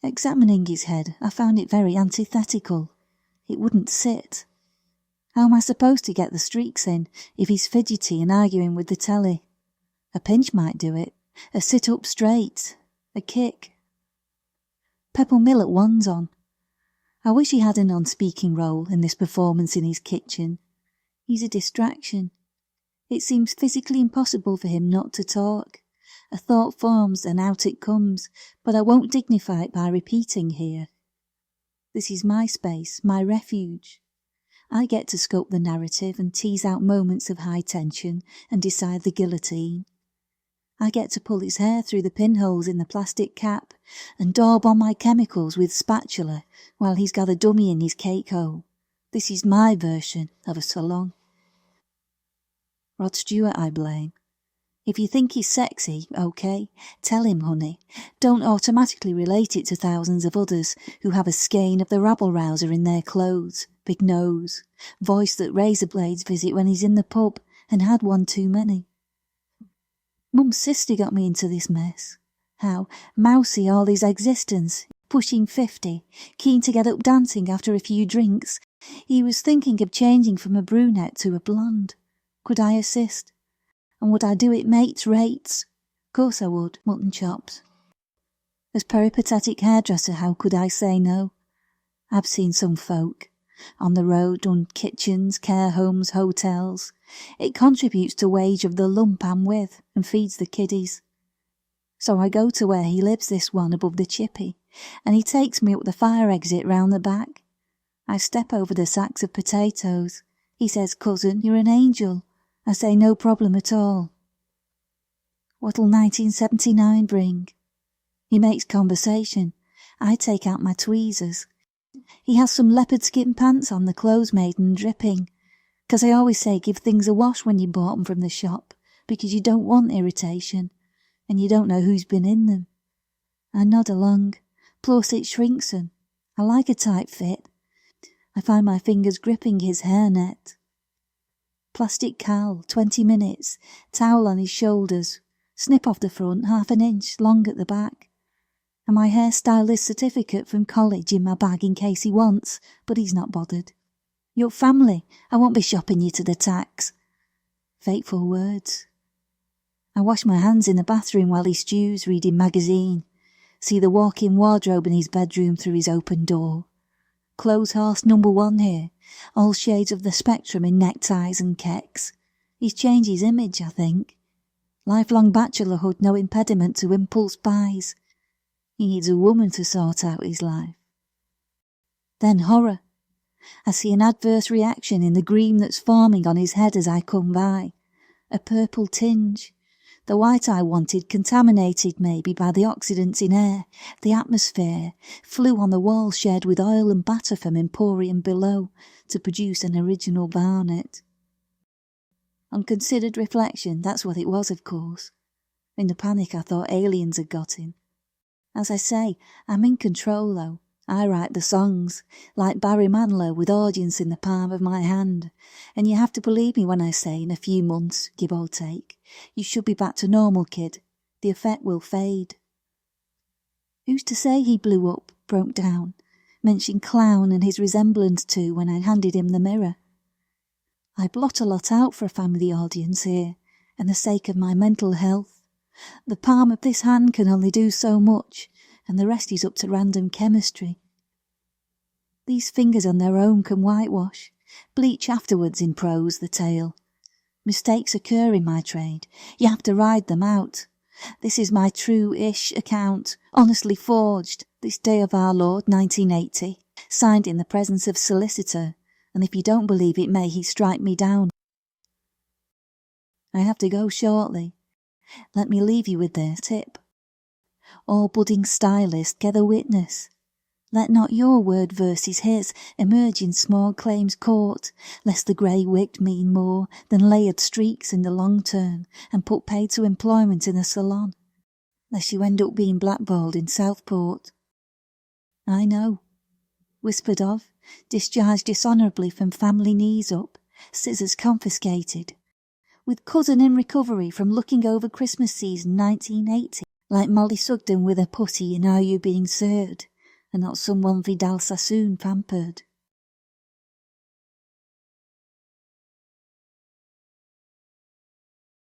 Examining his head, I found it very antithetical. It wouldn't sit. How am I supposed to get the streaks in if he's fidgety and arguing with the telly? A pinch might do it, a sit up straight, a kick. Pepple Mill at one's on. I wish he had a non-speaking role in this performance in his kitchen. He's a distraction. It seems physically impossible for him not to talk. A thought forms and out it comes, but I won't dignify it by repeating here. This is my space, my refuge. I get to sculpt the narrative and tease out moments of high tension and decide the guillotine. I get to pull his hair through the pinholes in the plastic cap and daub on my chemicals with spatula while he's got a dummy in his cake hole. This is my version of a salon. Rod Stewart I blame. If you think he's sexy, okay, tell him, honey. Don't automatically relate it to thousands of others who have a skein of the rabble-rouser in their clothes, big nose, voice that razor blades visit when he's in the pub and had one too many. Mum's sister got me into this mess. How mousy all his existence, pushing 50, keen to get up dancing after a few drinks. He was thinking of changing from a brunette to a blonde. Could I assist? And would I do it mates rates? Course I would, mutton chops. As peripatetic hairdresser, how could I say no? I've seen some folk. On the road, done kitchens, care homes, hotels. It contributes to wage of the lump I'm with and feeds the kiddies. So I go to where he lives, this one above the chippy, and he takes me up the fire exit round the back. I step over the sacks of potatoes. He says, "Cousin, you're an angel." I say, "No problem at all." What'll 1979 bring? He makes conversation. I take out my tweezers. He has some leopard skin pants on, the clothes made and dripping. 'Cause I always say give things a wash when you bought 'em from the shop, because you don't want irritation, and you don't know who's been in them. I nod along. Plus it shrinks 'em. I like a tight fit. I find my fingers gripping his hairnet. Plastic cowl, 20 minutes, towel on his shoulders, snip off the front, 1/2 inch, long at the back. And my hairstylist certificate from college in my bag in case he wants, but he's not bothered. Your family, I won't be shopping you to the tax. Fateful words. I wash my hands in the bathroom while he stews, reading magazine. See the walk-in wardrobe in his bedroom through his open door. Clothes horse #1 here, all shades of the spectrum in neckties and kecks. He's changed his image, I think. Lifelong bachelorhood, no impediment to impulse buys. He needs a woman to sort out his life. Then horror. I see an adverse reaction in the green that's forming on his head as I come by. A purple tinge. The white I wanted, contaminated maybe by the oxidants in air, the atmosphere, flew on the wall shared with oil and batter from emporium below to produce an original varnet. On considered reflection, that's what it was, of course. In the panic I thought aliens had got him. As I say, I'm in control though. I write the songs, like Barry Manilow, with audience in the palm of my hand, and you have to believe me when I say in a few months, give or take, you should be back to normal, kid. The effect will fade. Who's to say he blew up, broke down, mentioned clown and his resemblance to when I handed him the mirror? I blot a lot out for a family audience here, and the sake of my mental health. The palm of this hand can only do so much, and the rest is up to random chemistry. These fingers on their own can whitewash, bleach afterwards in prose the tale. Mistakes occur in my trade, you have to ride them out. This is my true-ish account, honestly forged, this day of our Lord 1980, signed in the presence of solicitor, and if you don't believe it may he strike me down. I have to go shortly. Let me leave you with this tip. All budding stylists gather witness. Let not your word versus his emerge in small claims court, lest the grey-wigged mean more than layered streaks in the long term and put paid to employment in a salon, lest you end up being blackballed in Southport. I know. Whispered of, discharged dishonourably from family knees up, scissors confiscated. With cousin in recovery from looking over Christmas season 1980, like Molly Sugden with a putty in Are You Being Served, and not someone Vidal Sassoon pampered.